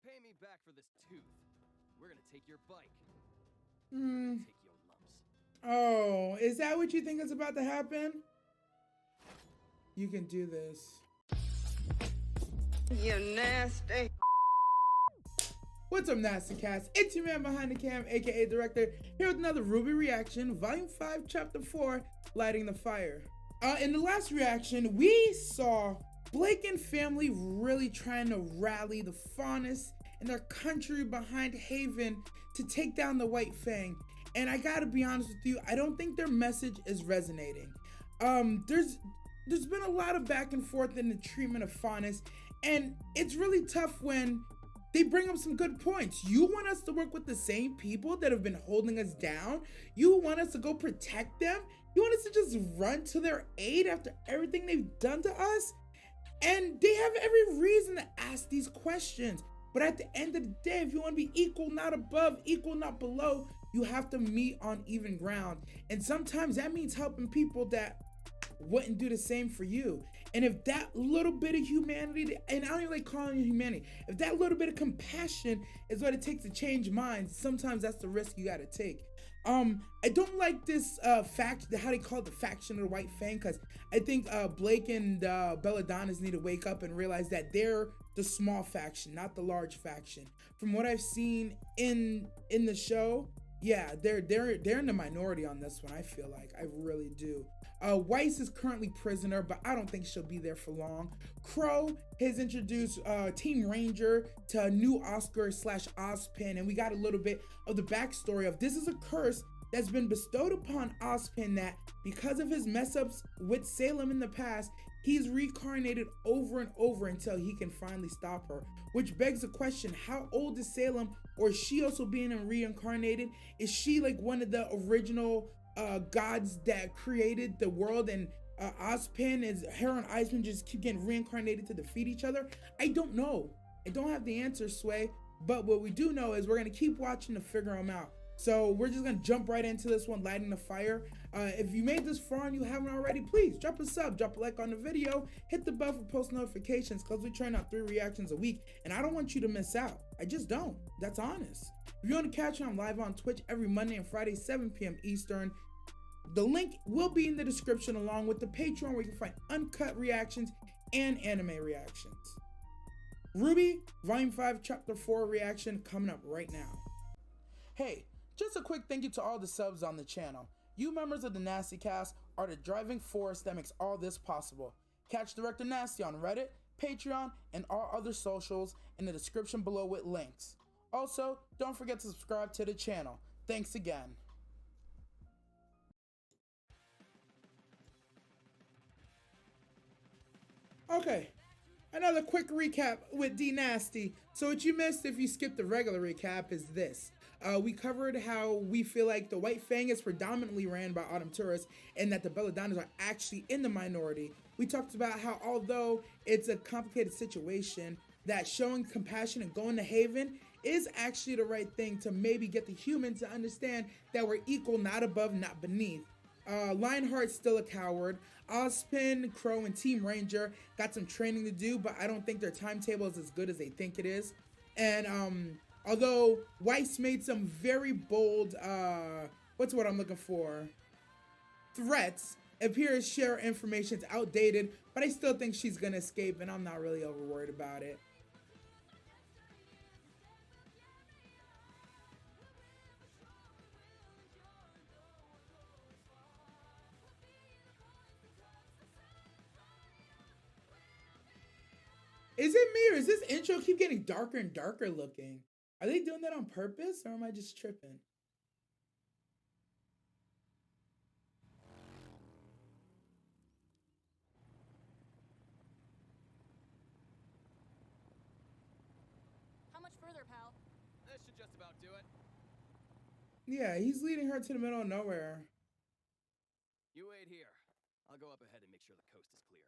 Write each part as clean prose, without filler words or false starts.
pay me back for this tooth, we're gonna take your bike. We're gonna take your lumps. Oh, is that what you think is about to happen? You can do this. You nasty. What's up, Nasty Cast? It's your man behind the cam, aka Director, here with another RWBY reaction, Volume 5, Chapter 4, Lighting the Fire. In the last reaction, we saw Blake and family really trying to rally the faunus in their country behind Haven to take down the White Fang. And I gotta be honest with you, I don't think their message is resonating. There's been a lot of back and forth in the treatment of faunus, and it's really tough when they bring up some good points. You want us to work with the same people that have been holding us down? You want us to go protect them? You want us to just run to their aid after everything they've done to us? And they have every reason to ask these questions. But at the end of the day, if you want to be equal, not above, equal, not below, you have to meet on even ground. And sometimes that means helping people that wouldn't do the same for you. And if that little bit of humanity, and I don't even like calling it humanity, if that little bit of compassion is what it takes to change minds, sometimes that's the risk you gotta take. I don't like this fact, how they call it the faction of the White Fang, because I think Blake and Belladonna's need to wake up and realize that they're the small faction, not the large faction. From what I've seen in the show, yeah, they're in the minority on this one. I feel like I really do. Weiss is currently prisoner, but I don't think she'll be there for long. Crow has introduced Team Ranger to new Oscar/Ozpin, and we got a little bit of the backstory of this is a curse that's been bestowed upon Ozpin that because of his mess ups with Salem in the past, he's reincarnated over and over until he can finally stop her. Which begs the question, how old is Salem, or is she also being reincarnated? Is she like one of the original gods that created the world, and Ozpin is her and Iceman just keep getting reincarnated to defeat each other? I don't know. I don't have the answer, Sway, but what we do know is we're gonna keep watching to figure them out. So we're just gonna jump right into this one, Lighting the Fire. If you made this far and you haven't already, please drop a sub, drop a like on the video, hit the bell for post notifications, because we churn out 3 reactions a week, and I don't want you to miss out. I just don't. That's honest. If you want to catch me, I'm live on Twitch every Monday and Friday, 7 p.m. Eastern. The link will be in the description, along with the Patreon, where you can find uncut reactions and anime reactions. RWBY, Volume 5, Chapter 4 reaction coming up right now. Hey, just a quick thank you to all the subs on the channel. You members of the Nasty Cast are the driving force that makes all this possible. Catch Director Nasty on Reddit, Patreon, and all other socials in the description below with links. Also, don't forget to subscribe to the channel. Thanks again. Okay, another quick recap with D Nasty. So what you missed if you skipped the regular recap is this. We covered how we feel like the White Fang is predominantly ran by Autumn tourists and that the Belladonnas are actually in the minority. We talked about how although it's a complicated situation, that showing compassion and going to Haven is actually the right thing to maybe get the humans to understand that we're equal, not above, not beneath. Lionheart's still a coward. Ozpin, Crow, and Team Ranger got some training to do, but I don't think their timetable is as good as they think it is. And although Weiss made some very bold, what's what I'm looking for? Threats, appears share information's outdated, but I still think she's gonna escape, and I'm not really over worried about it. Is it me, or is this intro keep getting darker and darker looking? Are they doing that on purpose, or am I just tripping? How much further, pal? That should just about do it. Yeah, he's leading her to the middle of nowhere. You wait here. I'll go up ahead and make sure the coast is clear.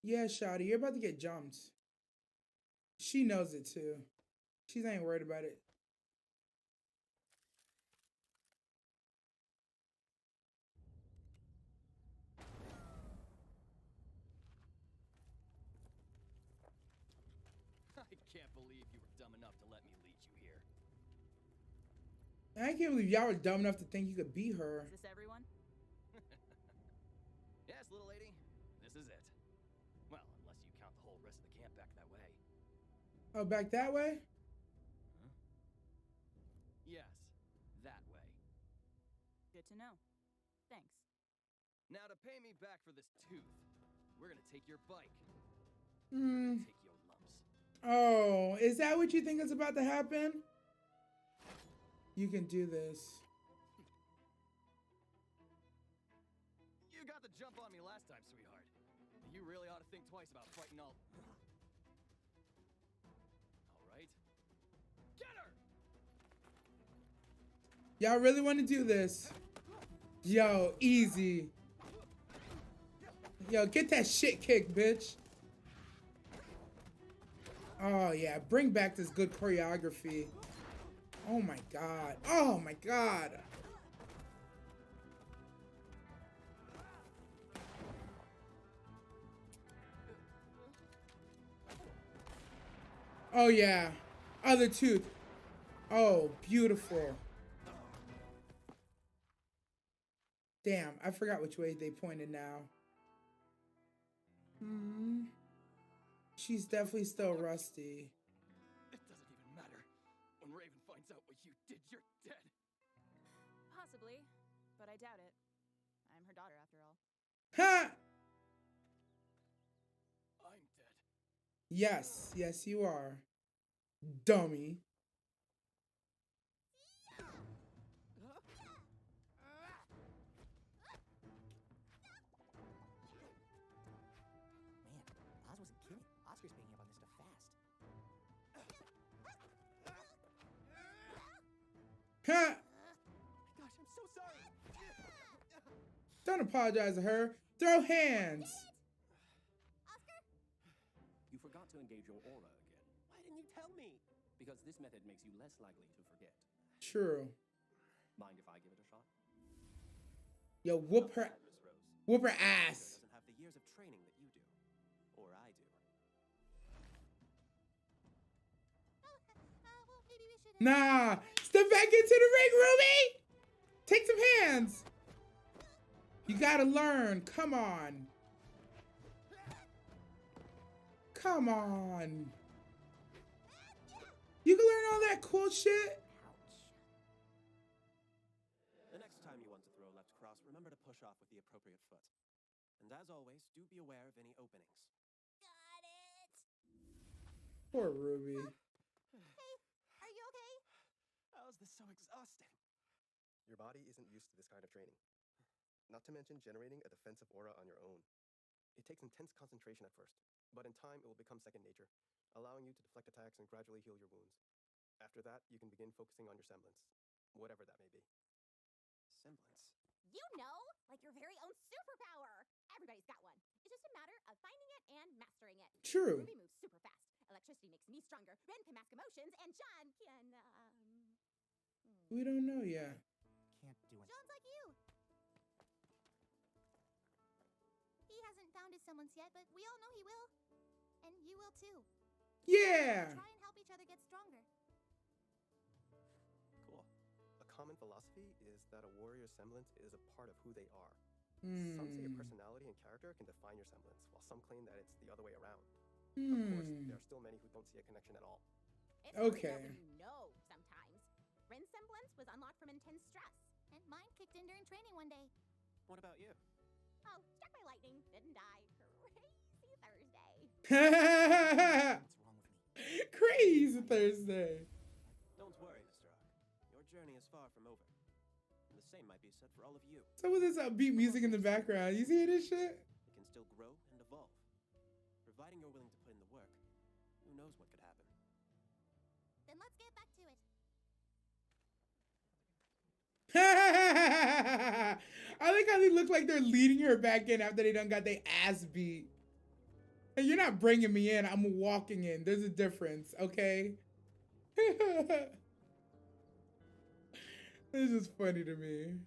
Yeah, Shawty, you're about to get jumped. She knows it too. She ain't worried about it. can't believe you were dumb enough to let me lead you here. I can't believe y'all were dumb enough to think you could beat her. Is this everyone? Yes, little lady. This is it. Well, unless you count the whole rest of the camp back that way. Oh, back that way? Huh? Yes, that way. Good to know. Thanks. Now to pay me back for this tooth, we're gonna take your bike. Hmm. Take your lumps. Oh, is that what you think is about to happen? You can do this. You got the jump on me last time, sweetheart. You really ought to think twice about fighting all... Alright. Get her! Y'all really want to do this? Yo, easy. Yo, get that shit kicked, bitch. Oh, yeah. Bring back this good choreography. Oh, my God. Oh, my God. Oh, yeah. Other tooth. Oh, beautiful. Damn, I forgot which way they pointed now. She's definitely still rusty. It doesn't even matter. When Raven finds out what you did, you're dead. Possibly, but I doubt it. I'm her daughter after all. Ha! I'm dead. Yes, yes you are. Dummy. Man, Oz wasn't kidding. Oscar's picking up on this stuff fast. Ha! Gosh, I'm so sorry. Don't apologize to her. Throw hands. Oscar? You forgot to engage your aura again. Why didn't you tell me? Because this method makes you less likely to forget. True. Mind if I give it a shot? Yo, whoop her, Miss Rose. whoop her Oscar ass. doesn't have the years of training that you do. Or I do. Well, maybe we should... Nah, step back into the ring, Ruby. Take some hands. You gotta learn. Come on. Come on. You can learn all that cool shit. The next time you want to throw a left cross, remember to push off with the appropriate foot. And as always, do be aware of any openings. Got it! Poor Ruby. Hey, are you okay? How is this so exhausting? Your body isn't used to this kind of training. Not to mention generating a defensive aura on your own. It takes intense concentration at first, but in time it will become second nature, allowing you to deflect attacks and gradually heal your wounds. After that, you can begin focusing on your semblance, whatever that may be. Semblance. You know, like your very own superpower. Everybody's got one. It's just a matter of finding it and mastering it. True. Ruby moves super fast. Electricity makes me stronger. Ren can mask emotions, and John can, We don't know yet. Can't do it. John's like you. He hasn't found his semblance yet, but we all know he will. And you will too. Yeah. Try and help each other get stronger. Cool. A common philosophy is that a warrior's semblance is a part of who they are. Some say your personality and character can define your semblance, while some claim that it's the other way around. Of course, there are still many who don't see a connection at all. It's hard to Okay. know when you know sometimes. Ren's semblance was unlocked from intense stress. And mine kicked in during training one day. What about you? Oh, struck by lightning, didn't die. Crazy Thursday. What's wrong with me? Crazy Thursday. Don't worry, Mr. Ock. Your journey is far from over. And the same might be said for all of you. Some of this upbeat music in the background. You see this shit? It can still grow and evolve. Providing you're willing to put in the work, who knows what could happen. Then let's get back to it. I like how they look like they're leading her back in after they done got their ass beat. And you're not bringing me in, I'm walking in. There's a difference, okay? This is funny to me.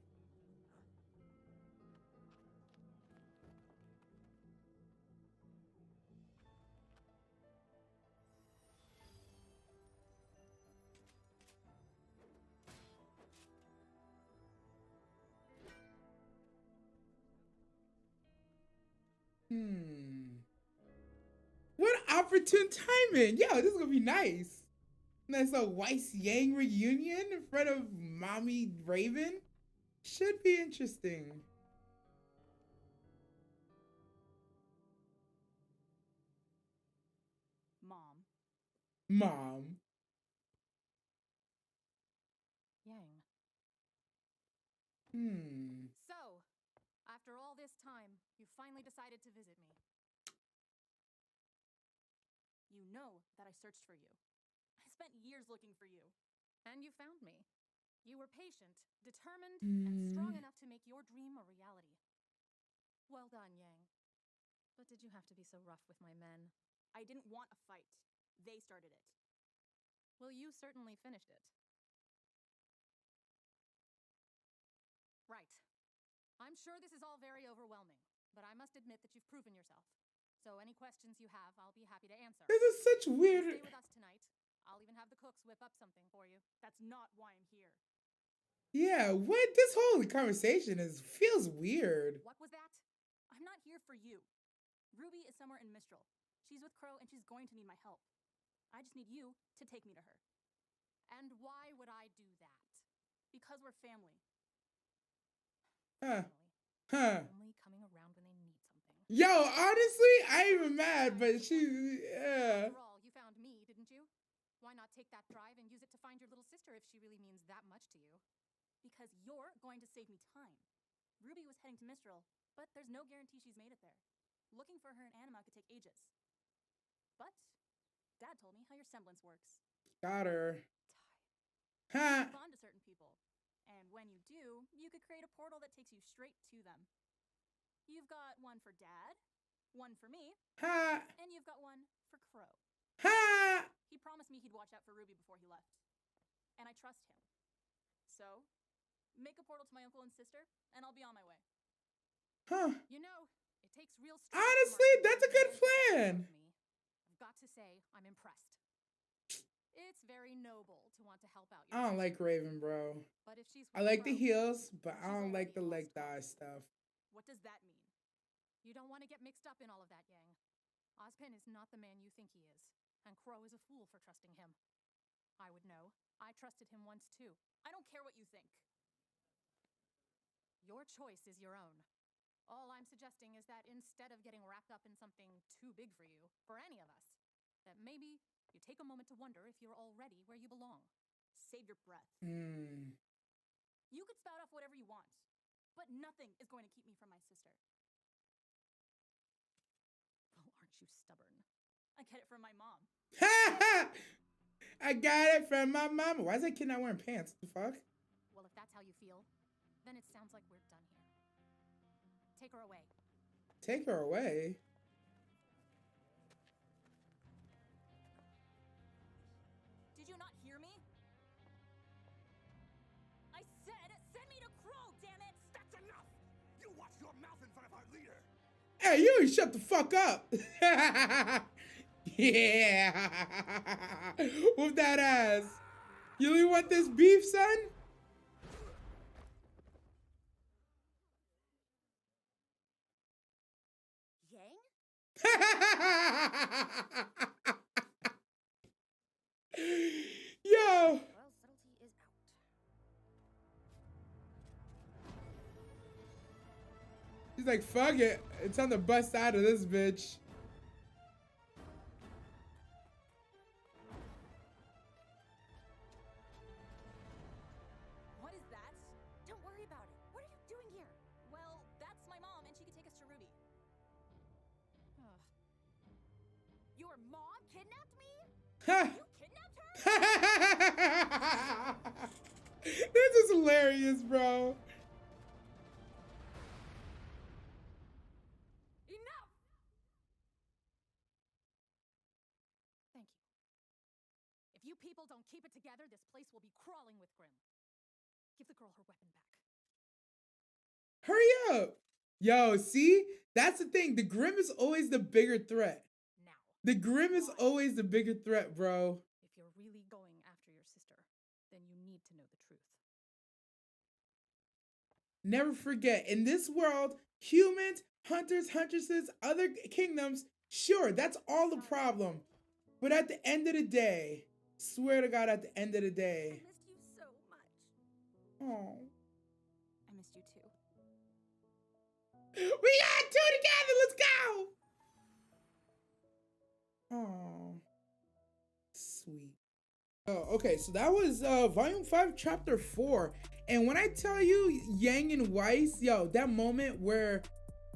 What opportune timing. Yo, this is gonna be nice. Nice little Weiss Yang reunion in front of Mommy Raven. Should be interesting. Mom. Yang. So, after all this time, you finally decided to visit me. You know that I searched for you. I spent years looking for you. And you found me. You were patient, determined, and strong enough to make your dream a reality. Well done, Yang. But did you have to be so rough with my men? I didn't want a fight. They started it. Well, you certainly finished it. Right. I'm sure this is all very overwhelming, but I must admit that you've proven yourself. So any questions you have, I'll be happy to answer. This is such weird. Stay with us tonight. I'll even have the cooks whip up something for you. That's not why I'm here. Yeah, what? This whole conversation feels weird. What was that? I'm not here for you. Ruby is somewhere in Mistral. She's with Crow and she's going to need my help. I just need you to take me to her. And why would I do that? Because we're family. Only coming around when they need something. Yo, honestly, I ain't even mad, but she, After all, you found me, didn't you? Why not take that drive and use it to find your little sister if she really means that much to you? Because you're going to save me time. Ruby was heading to Mistral, but there's no guarantee she's made it there. Looking for her in Anima could take ages. But Dad told me how your semblance works. Got her. You bond to certain people. And when you do, you could create a portal that takes you straight to them. You've got one for Dad, one for me, and you've got one for Crow. He promised me he'd watch out for Ruby before he left. And I trust him. So, make a portal to my uncle and sister, and I'll be on my way. You know, it takes real strength. Honestly, that's a good plan. I've got to say, I'm impressed. It's very noble to want to help out. I don't like Raven, bro. But if she's I like the heels, but I don't like the leg thigh stuff. What does that mean? You don't want to get mixed up in all of that, Yang. Ozpin is not the man you think he is, and Crow is a fool for trusting him. I would know. I trusted him once too. I don't care what you think. Your choice is your own. All I'm suggesting is that instead of getting wrapped up in something too big for you, for any of us, that maybe you take a moment to wonder if you're already where you belong. Save your breath. You could spout off whatever you want, but nothing is going to keep me from my sister. Well, aren't you stubborn? I get it from my mom. I got it from my mama. Why is that kid not wearing pants? What the fuck? Well, if that's how you feel, then it sounds like we're done here. Take her away. Take her away? Did you not hear me? I said, send me to Crow, damn it! That's enough! You watch your mouth in front of our leader! Hey, you shut the fuck up! Yeah! Whoop that ass! You really want this beef, son? Yang? Yo! Well, subtlety is out. He's like, fuck it. It's on the bust out of this bitch. What is that? Don't worry about it. What are you doing here? Well, that's my mom, and she could take us to Ruby. Your mom kidnapped me? Ha! You kidnapped her? This is hilarious, bro. Enough! Thank you. If you people don't keep it together, this place will be crawling with Grim. Give the girl her weapon back. Hurry up. Yo, see? That's the thing. The Grim is always the bigger threat. Now. The Grim is always the bigger threat, bro. If you're really going after your sister, then you need to know the truth. Never forget, in this world, humans hunters, huntresses, other kingdoms. Sure, that's all the problem. But at the end of the day, swear to God, at the end of the day. I missed you so much. Oh. I missed you too. We got two together, let's go! Oh. Sweet. Oh, okay, so that was volume 5, chapter 4. And when I tell you Yang and Weiss, yo, that moment where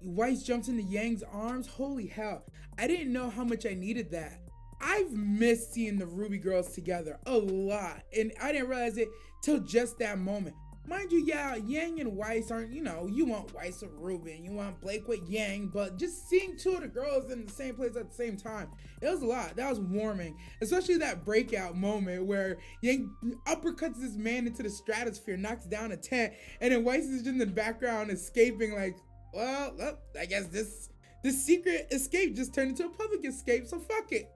Weiss jumps into Yang's arms, holy hell. I didn't know how much I needed that. I've missed seeing the RWBY girls together a lot, and I didn't realize it till just that moment. Mind you, yeah, Yang and Weiss aren't, you know, you want Weiss with RWBY and you want Blake with Yang, but just seeing two of the girls in the same place at the same time, it was a lot. That was warming, especially that breakout moment where Yang uppercuts this man into the stratosphere, knocks down a tent, and then Weiss is just in the background escaping like, well, I guess this secret escape just turned into a public escape, so fuck it.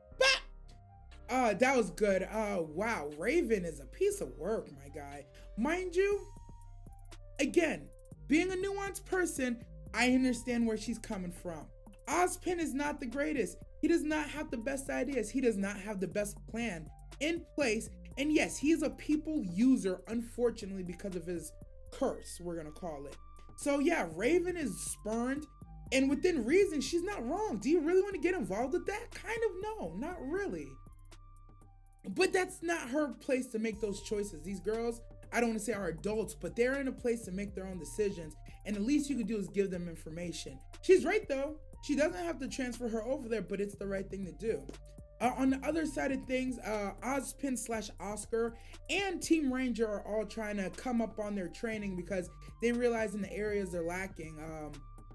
That was good. Wow, Raven is a piece of work, my guy. Mind you, again, being a nuanced person, I understand where she's coming from. Ozpin is not the greatest. He does not have the best ideas. He does not have the best plan in place. And yes, he is a people user, unfortunately, because of his curse, we're gonna call it. So yeah, Raven is spurned, and within reason, she's not wrong. Do you really want to get involved with that? Kind of no, not really. But that's not her place to make those choices. These girls, I don't want to say are adults, but they're in a place to make their own decisions. And the least you could do is give them information. She's right though. She doesn't have to transfer her over there, but it's the right thing to do. On the other side of things, Ozpin / Oscar and Team Ranger are all trying to come up on their training because they realize in the areas they're lacking.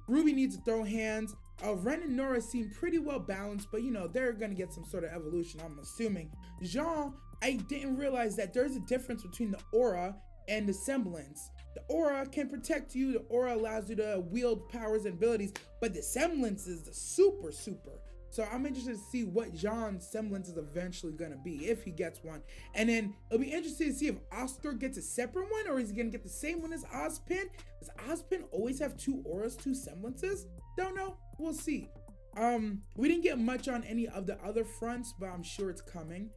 RWBY needs to throw hands. Ren and Nora seem pretty well balanced, but you know, they're gonna get some sort of evolution, I'm assuming. Jean, I didn't realize that there's a difference between the aura and the semblance. The aura can protect you, the aura allows you to wield powers and abilities, but the semblance is the super. So I'm interested to see what Jean's semblance is eventually gonna be, if he gets one. And then it'll be interesting to see if Oscar gets a separate one, or is he gonna get the same one as Ozpin? Does Ozpin always have 2 auras, 2 semblances? Don't know, we'll see. We didn't get much on any of the other fronts, but I'm sure it's coming.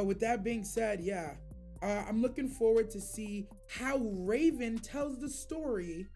With that being said, yeah, I'm looking forward to see how Raven tells the story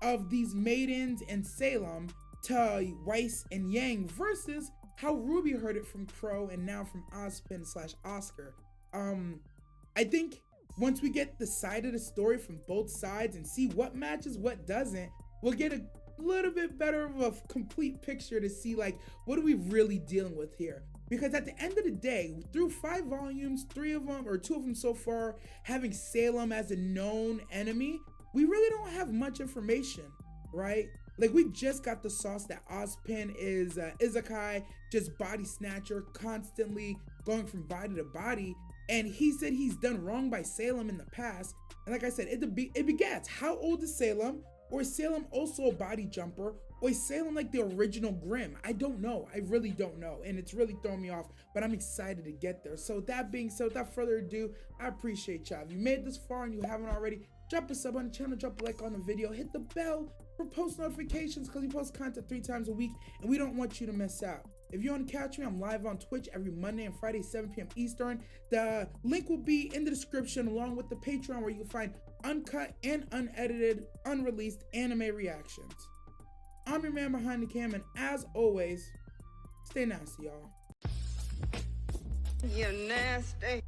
of these maidens in Salem to Weiss and Yang versus how RWBY heard it from Crow and now from Ozpin / Oscar. I think once we get the side of the story from both sides and see what matches, what doesn't, we'll get a little bit better of a complete picture to see like, what are we really dealing with here? Because at the end of the day, through 5 volumes, 3 of them or 2 of them so far, having Salem as a known enemy, we really don't have much information, right? Like, we just got the sauce that Ozpin is Isekai, just body snatcher, constantly going from body to body. And he said he's done wrong by Salem in the past. And like I said, it begets, how old is Salem? Or is Salem also a body jumper? Or is Salem like the original Grimm? I don't know. I really don't know. And it's really throwing me off, but I'm excited to get there. So that being said, without further ado, I appreciate y'all. If you made it this far and you haven't already, drop a sub on the channel, drop a like on the video, hit the bell for post notifications because we post content 3 times a week and we don't want you to miss out. If you want to catch me, I'm live on Twitch every Monday and Friday, 7 p.m. Eastern. The link will be in the description along with the Patreon where you can find uncut and unedited, unreleased anime reactions. I'm your man behind the cam, and as always, stay nasty, y'all. You're nasty.